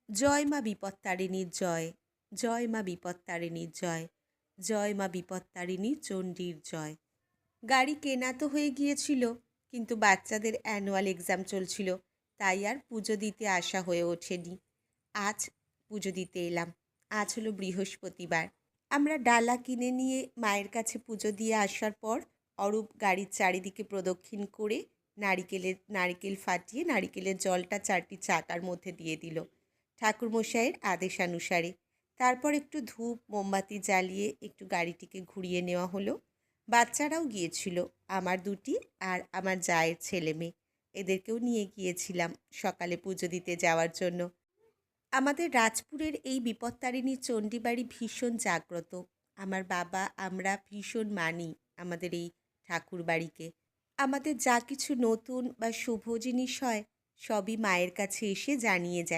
জয় মা বিপত্তারিণীর জয়, জয় মা বিপত্তারিণীর জয়, জয় মা বিপত্তারিণী চণ্ডীর জয়। গাড়ি কেনা তো হয়ে গিয়েছিল, কিন্তু বাচ্চাদের অ্যানুয়াল এক্সাম চলছিল, তাই আর পুজো দিতে আসা হয়ে ওঠেনি। আজ পুজো দিতে এলাম। আজ হলো বৃহস্পতিবার। আমরা ডালা কিনে নিয়ে মায়ের কাছে পুজো দিয়ে আসার পর অরূপ গাড়ির চারিদিকে প্রদক্ষিণ করে নারিকেল ফাটিয়ে নারিকেলের জলটা 4টি চাকার মধ্যে দিয়ে দিল ঠাকুরমশাইয়ের আদেশানুসারে। তারপর একটু ধূপ মোমবাতি জ্বালিয়ে একটু গাড়িটিকে ঘুরিয়ে নেওয়া হলো। বাচ্চারাও গিয়েছিল, আমার 2টি আর আমার জায়ের ছেলে মেয়ে, এদেরকেও নিয়ে গিয়েছিলাম সকালে পুজো দিতে যাওয়ার জন্য। আমাদের রাজপুরের এই বিপত্তারিণী চণ্ডীবাড়ি ভীষণ জাগ্রত। আমার বাবা আমরা ভীষণ মানি আমাদের এই ঠাকুর বাড়িকে। আমাদের যা কিছু নতুন বা শুভ জিনিস হয় সবই মায়ের কাছে এসে জানিয়ে যায়।